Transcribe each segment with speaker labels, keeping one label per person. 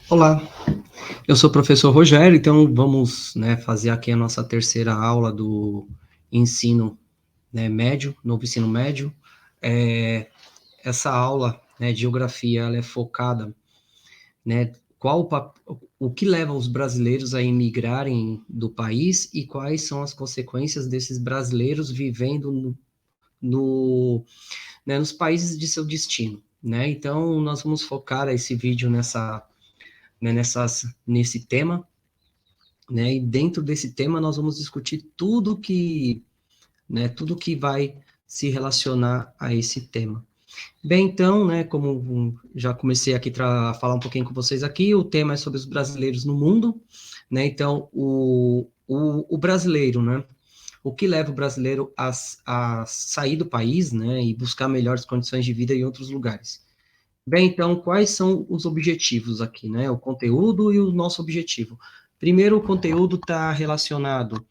Speaker 1: Olá, eu sou o professor Rogério, então vamos, fazer aqui a nossa terceira aula do ensino, médio, novo ensino médio. Essa aula, de geografia, ela é focada, qual o que leva os brasileiros a imigrarem do país e quais são as consequências desses brasileiros vivendo nos países de seu destino, né? Então, nós vamos focar esse vídeo nesse tema, né? E dentro desse tema nós vamos discutir tudo que vai se relacionar a esse tema. Bem, então, como já comecei aqui a falar um pouquinho com vocês aqui, o tema é sobre os brasileiros no mundo, né? Então, o brasileiro, né? O que leva o brasileiro a sair do país, né? E buscar melhores condições de vida em outros lugares. Bem, então, quais são os objetivos aqui, né? O conteúdo e o nosso objetivo. Primeiro, o conteúdo está relacionado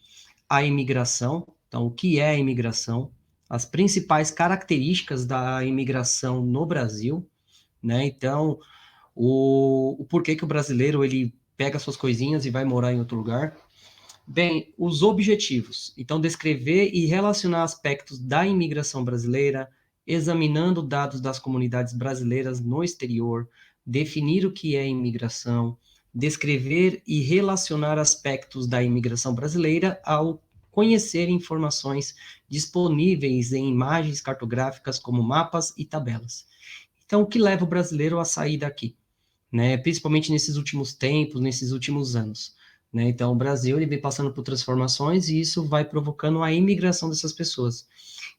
Speaker 1: à imigração. Então, o que é a imigração? As principais características da imigração no Brasil, né? Então, o porquê que o brasileiro ele pega suas coisinhas e vai morar em outro lugar. Bem, os objetivos. Então, descrever e relacionar aspectos da imigração brasileira, examinando dados das comunidades brasileiras no exterior, definir o que é imigração, descrever e relacionar aspectos da imigração brasileira ao conhecer informações disponíveis em imagens cartográficas como mapas e tabelas. Então, o que leva o brasileiro a sair daqui? Né? Principalmente nesses últimos tempos, nesses últimos anos. Né? Então, o Brasil ele vem passando por transformações e isso vai provocando a imigração dessas pessoas.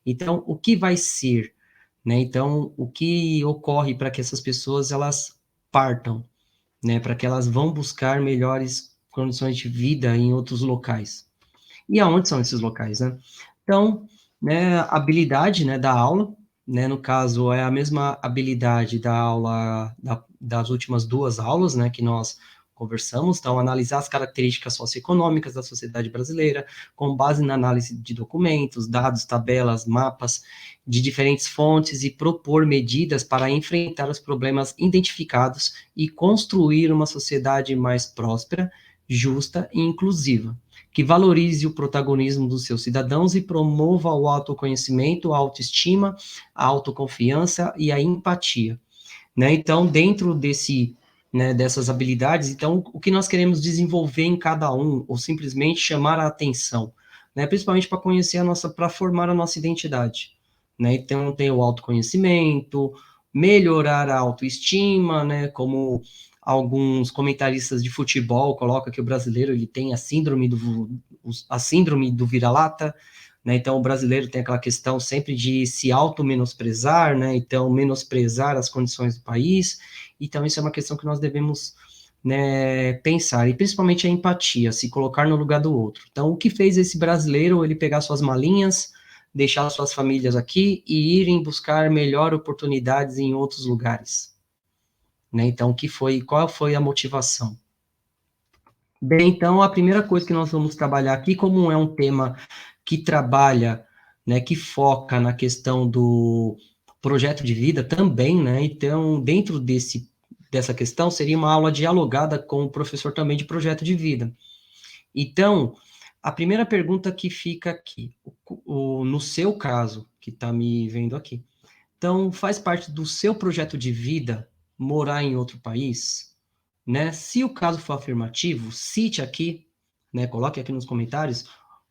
Speaker 1: Então, o que vai ser? Né? Então, o que ocorre para que essas pessoas elas partam? Né? Para que elas vão buscar melhores condições de vida em outros locais. E aonde são esses locais? Né? Então, a habilidade da aula, no caso, é a mesma habilidade da aula, das últimas duas aulas, que nós conversamos, então, analisar as características socioeconômicas da sociedade brasileira, com base na análise de documentos, dados, tabelas, mapas, de diferentes fontes e propor medidas para enfrentar os problemas identificados e construir uma sociedade mais próspera, justa e inclusiva que valorize o protagonismo dos seus cidadãos e promova o autoconhecimento, a autoestima, a autoconfiança e a empatia. Né? Então, dentro dessas habilidades, então, o que nós queremos desenvolver em cada um, ou simplesmente chamar a atenção, né? Principalmente para conhecer para formar a nossa identidade. Né? Então, tem o autoconhecimento, melhorar a autoestima, né? Como alguns comentaristas de futebol colocam que o brasileiro ele tem a síndrome do vira-lata, né? Então, o brasileiro tem aquela questão sempre de se auto-menosprezar, né? Então, menosprezar as condições do país. Então, isso é uma questão que nós devemos, pensar, e principalmente a empatia, se colocar no lugar do outro. Então, o que fez esse brasileiro ele pegar suas malinhas, deixar suas famílias aqui e irem buscar melhor oportunidades em outros lugares? Né? Então, qual foi a motivação? Bem, então, a primeira coisa que nós vamos trabalhar aqui, como é um tema que trabalha, que foca na questão do projeto de vida também, né? Então, dentro dessa questão, seria uma aula dialogada com o professor também de projeto de vida. Então, a primeira pergunta que fica aqui, no seu caso, que está me vendo aqui, então, faz parte do seu projeto de vida morar em outro país? Né? Se o caso for afirmativo, cite aqui, coloque aqui nos comentários,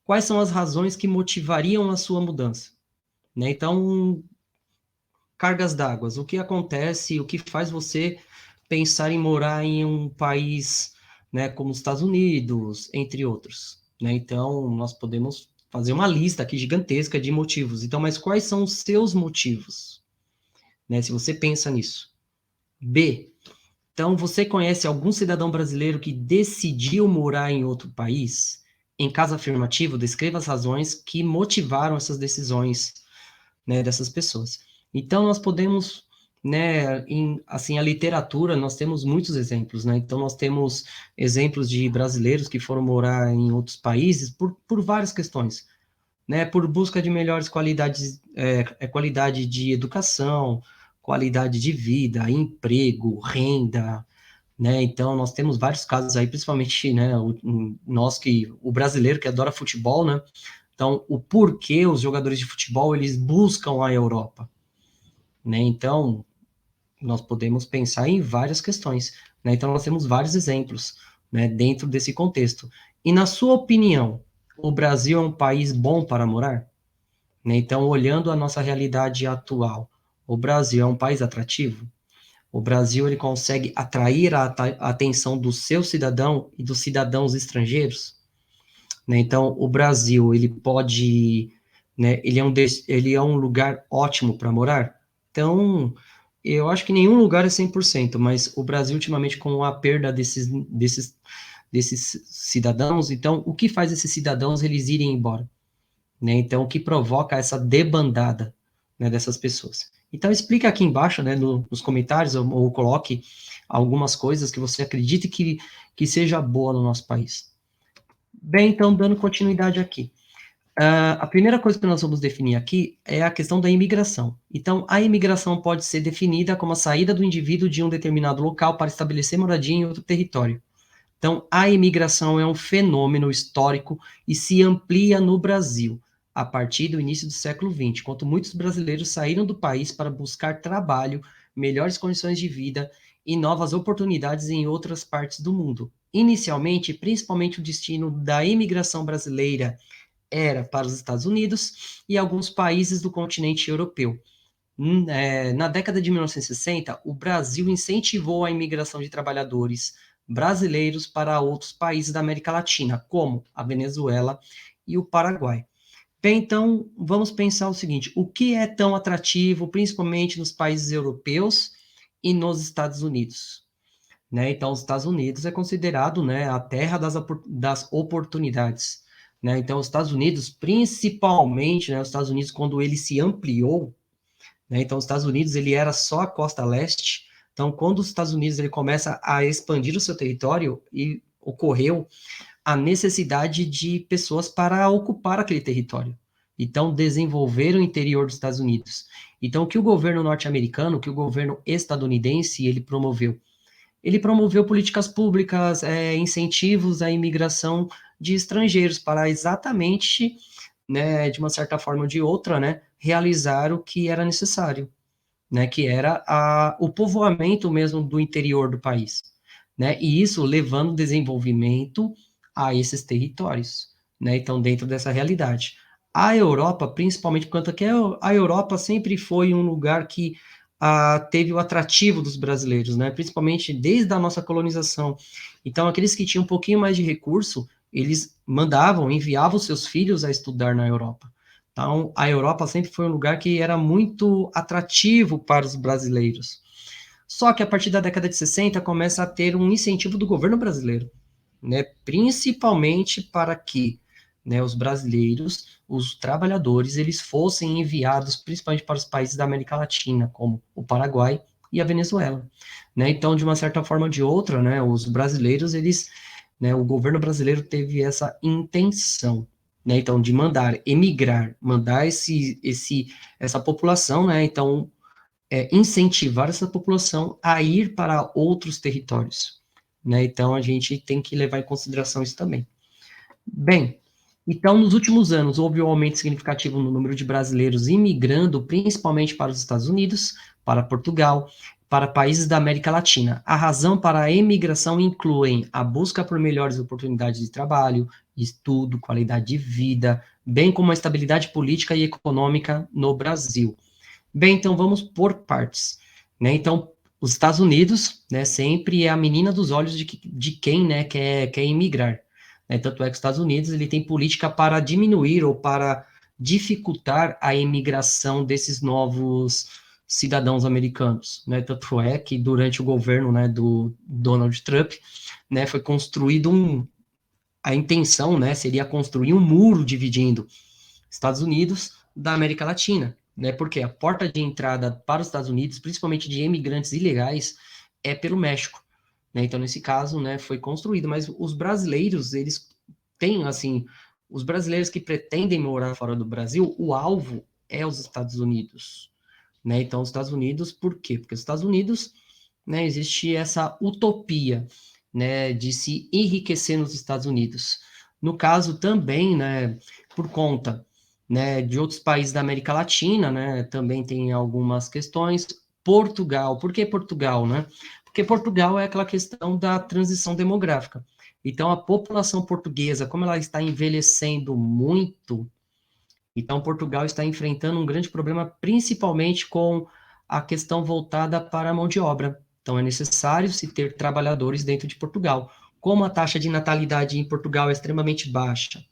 Speaker 1: quais são as razões que motivariam a sua mudança. Né? Então, cargas d'água, o que acontece, o que faz você pensar em morar em um país, como os Estados Unidos, entre outros. Né? Então, nós podemos fazer uma lista aqui gigantesca de motivos. Então, mas quais são os seus motivos? Né? Se você pensa nisso. B, então, você conhece algum cidadão brasileiro que decidiu morar em outro país? Em caso afirmativo, descreva as razões que motivaram essas decisões, dessas pessoas. Então, nós podemos, assim, a literatura, nós temos muitos exemplos, né? Então, nós temos exemplos de brasileiros que foram morar em outros países por várias questões, né? Por busca de melhores qualidades, qualidade de educação, qualidade de vida, emprego, renda, né? Então, nós temos vários casos aí, principalmente, né, o brasileiro que adora futebol, né? Então, o porquê os jogadores de futebol, eles buscam a Europa, né? Então, nós podemos pensar em várias questões, né? Então, nós temos vários exemplos, né, dentro desse contexto. E, na sua opinião, o Brasil é um país bom para morar? Né? Então, olhando a nossa realidade atual, o Brasil é um país atrativo? O Brasil ele consegue atrair a atenção do seu cidadão e dos cidadãos estrangeiros, né? Então, o Brasil ele pode, né? Ele é um lugar ótimo para morar. Então, eu acho que nenhum lugar é 100%, mas o Brasil ultimamente com a perda desses cidadãos, então o que faz esses cidadãos eles irem embora? Né? Então, o que provoca essa debandada, né, dessas pessoas. Então, explica aqui embaixo, né, nos comentários, ou coloque algumas coisas que você acredite que seja boa no nosso país. Bem, então, dando continuidade aqui. A primeira coisa que nós vamos definir aqui é a questão da imigração. Então, a imigração pode ser definida como a saída do indivíduo de um determinado local para estabelecer moradia em outro território. Então, a imigração é um fenômeno histórico e se amplia no Brasil a partir do início do século XX, quando muitos brasileiros saíram do país para buscar trabalho, melhores condições de vida e novas oportunidades em outras partes do mundo. Inicialmente, principalmente o destino da imigração brasileira era para os Estados Unidos e alguns países do continente europeu. Na década de 1960, o Brasil incentivou a imigração de trabalhadores brasileiros para outros países da América Latina, como a Venezuela e o Paraguai. Bem, então, vamos pensar o seguinte: o que é tão atrativo, principalmente nos países europeus e nos Estados Unidos? Né? Então, os Estados Unidos é considerado, né, a terra das oportunidades. Né? Então, os Estados Unidos, principalmente, né, os Estados Unidos, quando ele se ampliou, né? Então, os Estados Unidos ele era só a costa leste. Então, quando os Estados Unidos ele começa a expandir o seu território, e ocorreu a necessidade de pessoas para ocupar aquele território. Então, desenvolver o interior dos Estados Unidos. Então, o que o governo norte-americano, o que o governo estadunidense, ele promoveu? Ele promoveu políticas públicas, incentivos à imigração de estrangeiros para exatamente, né, de uma certa forma ou de outra, né, realizar o que era necessário, né, que era o povoamento mesmo do interior do país, né, e isso levando desenvolvimento a esses territórios, né, então dentro dessa realidade. A Europa, principalmente, quanto que a Europa sempre foi um lugar que teve o atrativo dos brasileiros, né, principalmente desde a nossa colonização. Então, aqueles que tinham um pouquinho mais de recurso, eles enviavam seus filhos a estudar na Europa. Então, a Europa sempre foi um lugar que era muito atrativo para os brasileiros. Só que a partir da década de 60 começa a ter um incentivo do governo brasileiro, né, principalmente para que, né, os brasileiros, os trabalhadores, eles fossem enviados principalmente para os países da América Latina, como o Paraguai e a Venezuela, né? Então, de uma certa forma ou de outra, né, os brasileiros, eles, né, o governo brasileiro teve essa intenção, né, então, de mandar emigrar, mandar essa população, né, então, incentivar essa população a ir para outros territórios, né, então a gente tem que levar em consideração isso também. Bem, então, nos últimos anos, houve um aumento significativo no número de brasileiros imigrando, principalmente para os Estados Unidos, para Portugal, para países da América Latina. A razão para a imigração inclui a busca por melhores oportunidades de trabalho, estudo, qualidade de vida, bem como a estabilidade política e econômica no Brasil. Bem, então vamos por partes, né? Então, os Estados Unidos, né, sempre é a menina dos olhos de quem, né, quer imigrar. Né? Tanto é que os Estados Unidos ele tem política para diminuir ou para dificultar a imigração desses novos cidadãos americanos, né? Tanto é que durante o governo, né, do Donald Trump, né, foi construído a intenção, né, seria construir um muro dividindo Estados Unidos da América Latina, né? Porque a porta de entrada para os Estados Unidos, principalmente de imigrantes ilegais, é pelo México, né? Então, nesse caso, né, foi construído, mas os brasileiros, eles têm, assim, os brasileiros que pretendem morar fora do Brasil, o alvo é os Estados Unidos, né? Então, os Estados Unidos, por quê? Porque os Estados Unidos, né, existe essa utopia, né, de se enriquecer nos Estados Unidos. No caso também, né, por conta, né, de outros países da América Latina, né, também tem algumas questões. Portugal, por que Portugal, né? Porque Portugal é aquela questão da transição demográfica. Então, a população portuguesa, como ela está envelhecendo muito, então Portugal está enfrentando um grande problema, principalmente com a questão voltada para a mão de obra. Então, é necessário se ter trabalhadores dentro de Portugal. Como a taxa de natalidade em Portugal é extremamente baixa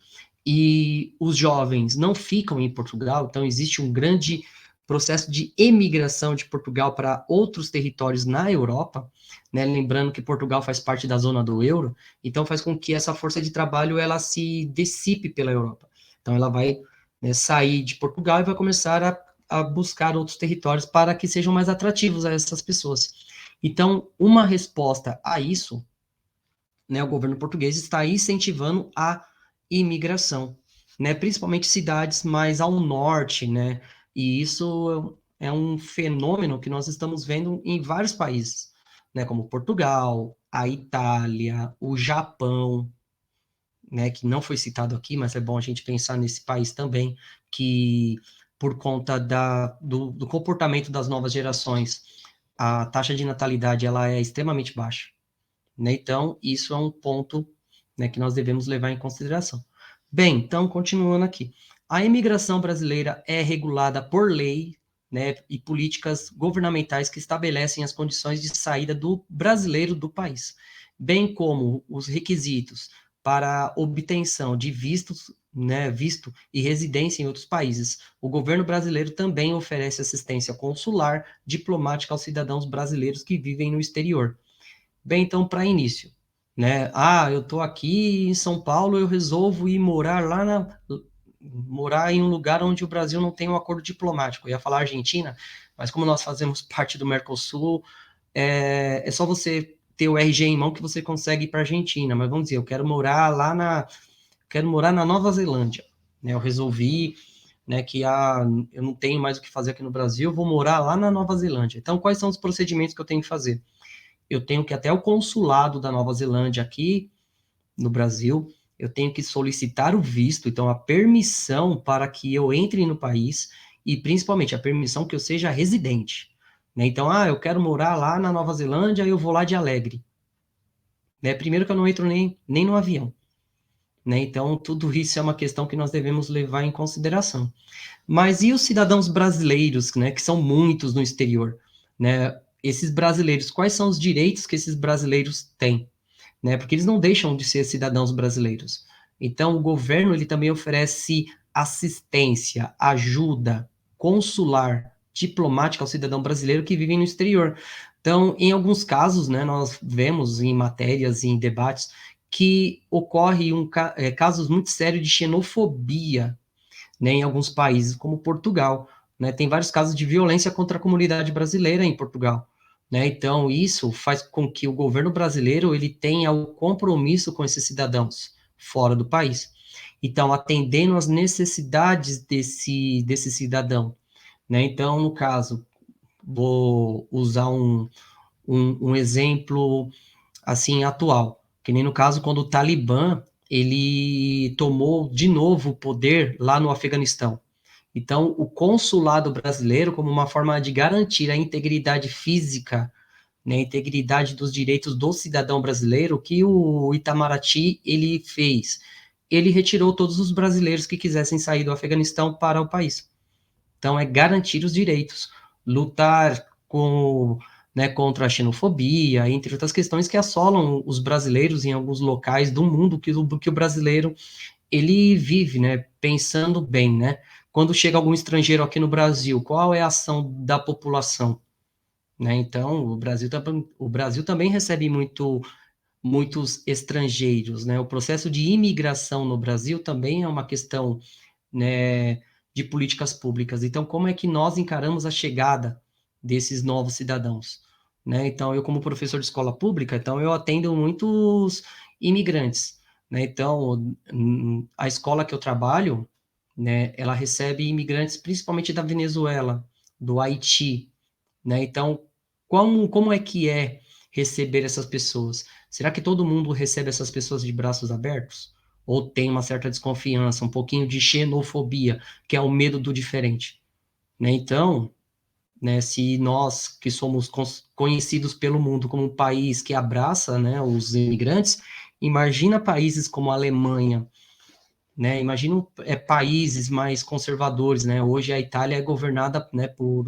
Speaker 1: e os jovens não ficam em Portugal, então existe um grande processo de emigração de Portugal para outros territórios na Europa, né? Lembrando que Portugal faz parte da zona do euro, então faz com que essa força de trabalho ela se dissipe pela Europa. Então ela vai, né, sair de Portugal e vai começar a buscar outros territórios para que sejam mais atrativos a essas pessoas. Então, uma resposta a isso, né, o governo português está incentivando a imigração, né, principalmente cidades mais ao norte, né, e isso é um fenômeno que nós estamos vendo em vários países, né, como Portugal, a Itália, o Japão, né, que não foi citado aqui, mas é bom a gente pensar nesse país também, que por conta do comportamento das novas gerações, a taxa de natalidade ela é extremamente baixa, né? Então, isso é um ponto, né, que nós devemos levar em consideração. Bem, então, continuando aqui. A imigração brasileira é regulada por lei, né, e políticas governamentais que estabelecem as condições de saída do brasileiro do país, bem como os requisitos para obtenção de vistos, né, visto e residência em outros países. O governo brasileiro também oferece assistência consular diplomática aos cidadãos brasileiros que vivem no exterior. Bem, então, para início, né? Ah, eu estou aqui em São Paulo, eu resolvo ir morar em um lugar onde o Brasil não tem um acordo diplomático. Eu ia falar Argentina, mas como nós fazemos parte do Mercosul, é só você ter o RG em mão que você consegue ir para a Argentina. Mas vamos dizer, quero morar na Nova Zelândia, né? Eu resolvi, né, que eu não tenho mais o que fazer aqui no Brasil, vou morar lá na Nova Zelândia. Então, quais são os procedimentos que eu tenho que fazer? Eu tenho que ir até o consulado da Nova Zelândia aqui no Brasil, eu tenho que solicitar o visto, então a permissão para que eu entre no país e principalmente a permissão que eu seja residente, né? Então, eu quero morar lá na Nova Zelândia, eu vou lá de Alegre, né? Primeiro que eu não entro nem no avião, né? Então, tudo isso é uma questão que nós devemos levar em consideração. Mas e os cidadãos brasileiros, né, que são muitos no exterior, né? Esses brasileiros, quais são os direitos que esses brasileiros têm, né? Porque eles não deixam de ser cidadãos brasileiros. Então, o governo ele também oferece assistência, ajuda consular, diplomática ao cidadão brasileiro que vive no exterior. Então, em alguns casos, né, nós vemos em matérias, em debates, que ocorre casos muito sérios de xenofobia, né, em alguns países, como Portugal, né? Tem vários casos de violência contra a comunidade brasileira em Portugal, né? Então, isso faz com que o governo brasileiro ele tenha o compromisso com esses cidadãos fora do país. Então, atendendo às necessidades desse cidadão, né? Então, no caso, vou usar um exemplo assim atual, que nem no caso quando o Talibã ele tomou de novo o poder lá no Afeganistão. Então, o consulado brasileiro, como uma forma de garantir a integridade física, né, a integridade dos direitos do cidadão brasileiro, o que o Itamaraty ele fez? Ele retirou todos os brasileiros que quisessem sair do Afeganistão para o país. Então, é garantir os direitos, lutar né, contra a xenofobia, entre outras questões que assolam os brasileiros em alguns locais do mundo que o brasileiro ele vive, né, pensando bem, né? Quando chega algum estrangeiro aqui no Brasil, qual é a ação da população? Né? Então, o Brasil também recebe muitos estrangeiros, né? O processo de imigração no Brasil também é uma questão, né, de políticas públicas. Então, como é que nós encaramos a chegada desses novos cidadãos? Né? Então, eu como professor de escola pública, então eu atendo muitos imigrantes, né? Então, a escola que eu trabalho, né, ela recebe imigrantes principalmente da Venezuela, do Haiti, né? Então, Como é receber essas pessoas? Será que todo mundo recebe essas pessoas de braços abertos? Ou tem uma certa desconfiança, um pouquinho de xenofobia, que é o medo do diferente? Né? Então, né, se nós que somos conhecidos pelo mundo como um país que abraça, né, os imigrantes, imagina países como a Alemanha, né, imagina países mais conservadores, né, hoje a Itália é governada, né, por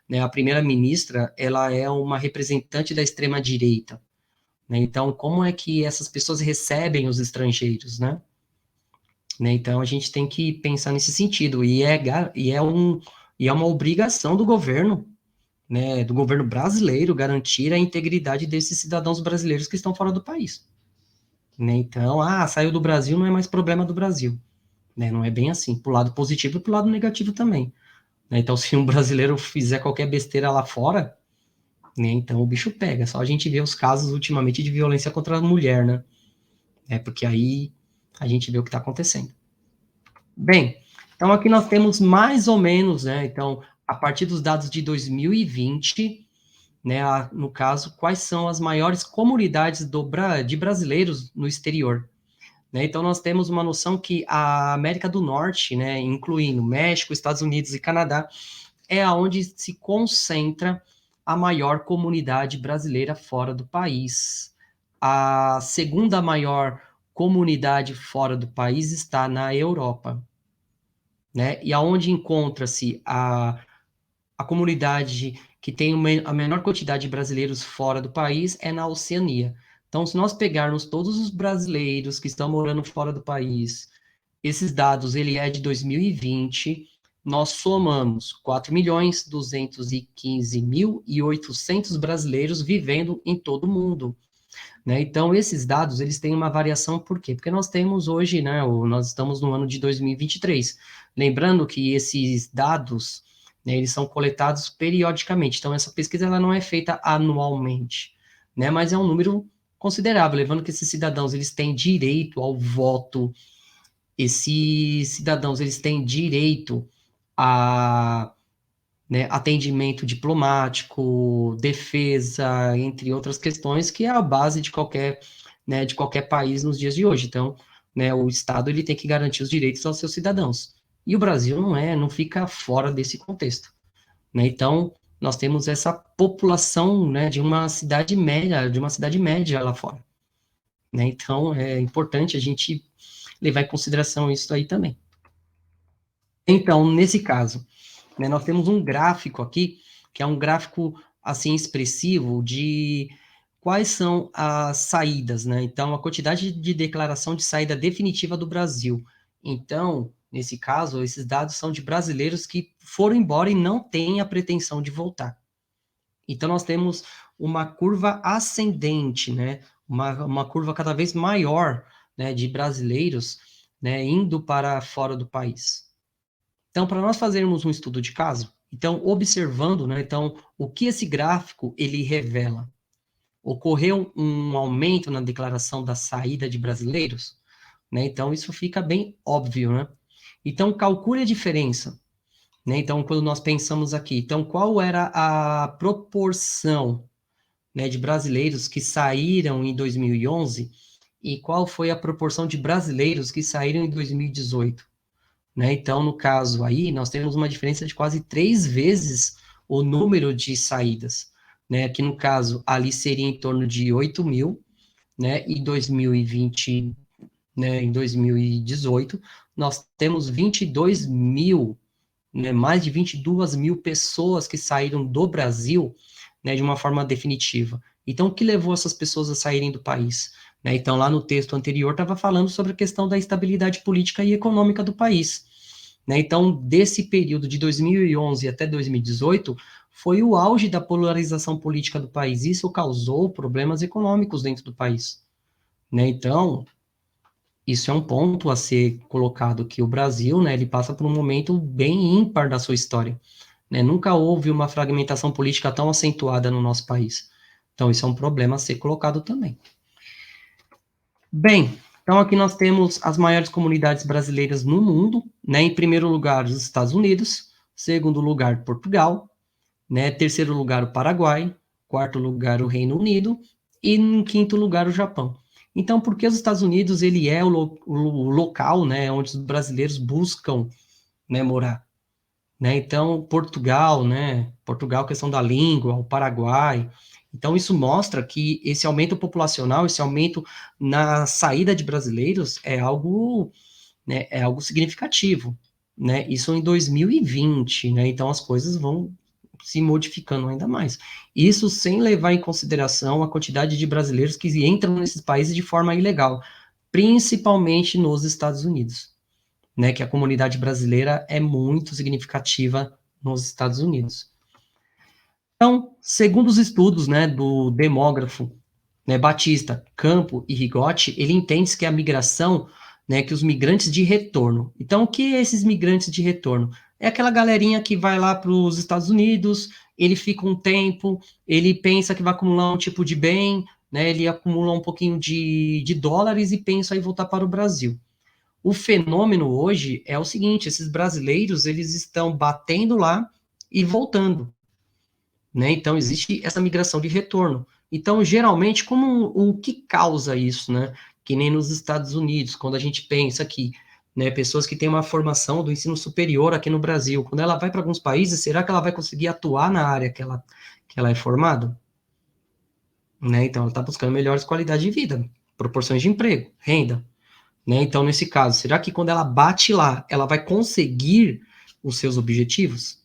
Speaker 1: né, a primeira-ministra, ela é uma representante da extrema-direita, né, então como é que essas pessoas recebem os estrangeiros, né, então a gente tem que pensar nesse sentido, e é uma obrigação do governo, né, do governo brasileiro garantir a integridade desses cidadãos brasileiros que estão fora do país. Né? Então, saiu do Brasil, não é mais problema do Brasil. Né? Não é bem assim, pro lado positivo e pro lado negativo também. Né? Então, se um brasileiro fizer qualquer besteira lá fora, né, então o bicho pega. Só a gente vê os casos ultimamente de violência contra a mulher, né? Porque aí a gente vê o que está acontecendo. Bem, então aqui nós temos mais ou menos, né? Então, a partir dos dados de 2020, né, no caso, quais são as maiores comunidades de brasileiros no exterior. Né? Então, nós temos uma noção que a América do Norte, né, incluindo México, Estados Unidos e Canadá, é aonde se concentra a maior comunidade brasileira fora do país. A segunda maior comunidade fora do país está na Europa. Né? E aonde encontra-se a comunidade que tem a menor quantidade de brasileiros fora do país é na Oceania. Então, se nós pegarmos todos os brasileiros que estão morando fora do país, esses dados, ele é de 2020, nós somamos 4.215.800 brasileiros vivendo em todo o mundo. Né? Então, esses dados, eles têm uma variação, por quê? Porque nós temos hoje, né, nós estamos no ano de 2023. Lembrando que esses dados, né, eles são coletados periodicamente. Então, essa pesquisa ela não é feita anualmente, né, mas é um número considerável, levando que esses cidadãos, eles têm direito ao voto, esses cidadãos, eles têm direito a, né, atendimento diplomático, defesa, entre outras questões, que é a base de qualquer, né, de qualquer país nos dias de hoje. Então, né, o Estado ele tem que garantir os direitos aos seus cidadãos. E o Brasil não fica fora desse contexto. Né? Então, nós temos essa população, né, de uma cidade média lá fora. Né? Então, é importante a gente levar em consideração isso aí também. Então, nesse caso, né, nós temos um gráfico aqui, que é um gráfico, assim, expressivo de quais são as saídas, né? Então, a quantidade de declaração de saída definitiva do Brasil. Então, nesse caso, esses dados são de brasileiros que foram embora e não têm a pretensão de voltar. Então, nós temos uma curva ascendente, né? Uma curva cada vez maior, né, de brasileiros, né, indo para fora do país. Então, para nós fazermos um estudo de caso, então, observando, né, então, o que esse gráfico, ele revela? Ocorreu um aumento na declaração da saída de brasileiros? Né? Então, isso fica bem óbvio, né? Então, calcule a diferença. Né? Então, quando nós pensamos aqui, então, qual era a proporção, né, de brasileiros que saíram em 2011 e qual foi a proporção de brasileiros que saíram em 2018? Né? Então, no caso aí, nós temos uma diferença de quase 3 vezes o número de saídas, né? Que no caso, ali seria em torno de 8 mil, né? E 2020, né? Em 2018, nós temos 22 mil, né? Mais de 22 mil pessoas que saíram do Brasil, né? De uma forma definitiva. Então, o que levou essas pessoas a saírem do país? Né? Então, lá no texto anterior, estava falando sobre a questão da estabilidade política e econômica do país. Né? Então, desse período de 2011 até 2018, foi o auge da polarização política do país. Isso causou problemas econômicos dentro do país. Né? Então, isso é um ponto a ser colocado, que o Brasil, né, ele passa por um momento bem ímpar da sua história. Né? Nunca houve uma fragmentação política tão acentuada no nosso país. Então, isso é um problema a ser colocado também. Bem, então aqui nós temos as maiores comunidades brasileiras no mundo, né? Em primeiro lugar, os Estados Unidos, segundo lugar, Portugal, né? Terceiro lugar, o Paraguai. Quarto lugar, o Reino Unido. E em quinto lugar, o Japão. Então, porque os Estados Unidos, ele é o local, né, onde os brasileiros buscam, né, morar, né? Então, Portugal, né? Portugal, questão da língua, o Paraguai. Então, isso mostra que esse aumento populacional, esse aumento na saída de brasileiros é algo, né, é algo significativo, né? Isso em 2020, né? Então, as coisas vão se modificando ainda mais. Isso sem levar em consideração a quantidade de brasileiros que entram nesses países de forma ilegal, principalmente nos Estados Unidos, né, que a comunidade brasileira é muito significativa nos Estados Unidos. Então, segundo os estudos, né, do demógrafo, né, Batista, Campo e Rigotti, ele entende que a migração, né, que os migrantes de retorno. Então, o que é esses migrantes de retorno? É aquela galerinha que vai lá para os Estados Unidos, ele fica um tempo, ele pensa que vai acumular um tipo de bem, né, ele acumula um pouquinho de dólares e pensa em voltar para o Brasil. O fenômeno hoje é o seguinte, esses brasileiros, eles estão batendo lá e voltando, né? Então, existe essa migração de retorno. Então, geralmente, como o que causa isso, né? Que nem nos Estados Unidos, quando a gente pensa que, né, pessoas que têm uma formação do ensino superior aqui no Brasil, quando ela vai para alguns países, será que ela vai conseguir atuar na área que ela é formada? Né? Então, ela está buscando melhores qualidades de vida, proporções de emprego, renda. Né? Então, nesse caso, será que quando ela bate lá, ela vai conseguir os seus objetivos?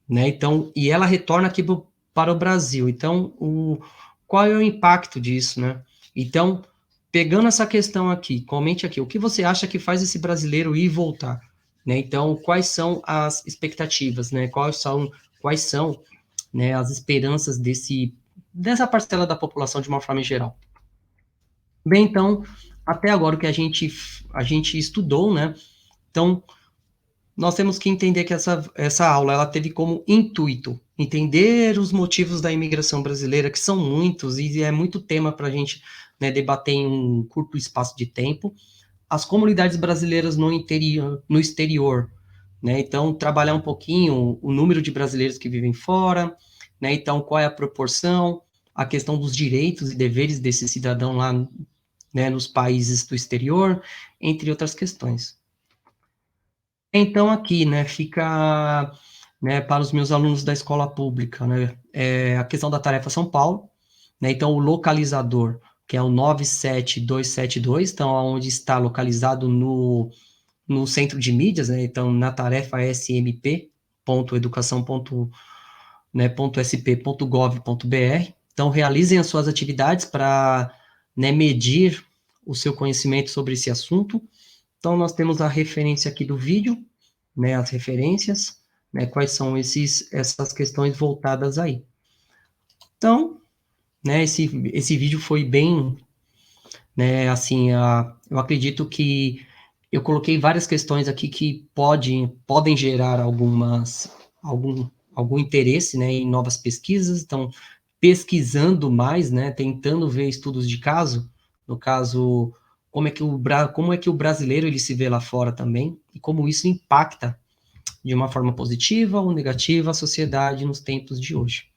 Speaker 1: Né? Então, e ela retorna aqui para o Brasil. Então, qual é o impacto disso? Né? Então, pegando essa questão aqui, comente aqui, o que você acha que faz esse brasileiro ir e voltar? Né? Então, quais são as expectativas? Né? Quais são, né, as esperanças dessa parcela da população de uma forma geral? Bem, então, até agora o que a gente estudou, né? Então, nós temos que entender que essa aula ela teve como intuito entender os motivos da imigração brasileira, que são muitos, e é muito tema para a gente, né, debater em um curto espaço de tempo. As comunidades brasileiras no exterior, né? Então, trabalhar um pouquinho o número de brasileiros que vivem fora, né? Então, qual é a proporção, a questão dos direitos e deveres desse cidadão lá, né, nos países do exterior, entre outras questões. Então, aqui, né, fica, né, para os meus alunos da escola pública, né, a questão da tarefa São Paulo, né, então o localizador, que é o 97272, então, onde está localizado no centro de mídias, né, então, na tarefa smp.educação.sp.gov.br, então, realizem as suas atividades para, né, medir o seu conhecimento sobre esse assunto. Então, nós temos a referência aqui do vídeo, né, as referências, né, quais são essas questões voltadas aí. Então, né, esse vídeo foi bem, né, assim, eu acredito que eu coloquei várias questões aqui que podem gerar algum interesse, né, em novas pesquisas, então, pesquisando mais, né, tentando ver estudos de caso, no caso, como é que o brasileiro ele se vê lá fora também, e como isso impacta de uma forma positiva ou negativa a sociedade nos tempos de hoje.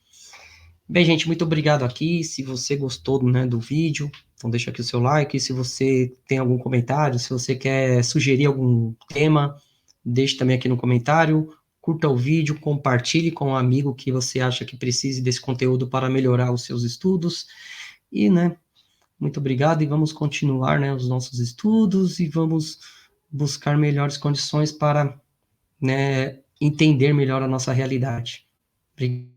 Speaker 1: Bem, gente, muito obrigado aqui. Se você gostou, né, do vídeo, então deixa aqui o seu like. Se você tem algum comentário, se você quer sugerir algum tema, deixe também aqui no comentário. Curta o vídeo, compartilhe com um amigo que você acha que precise desse conteúdo para melhorar os seus estudos. E, né, muito obrigado e vamos continuar, né, os nossos estudos e vamos buscar melhores condições para, né, entender melhor a nossa realidade. Obrigado.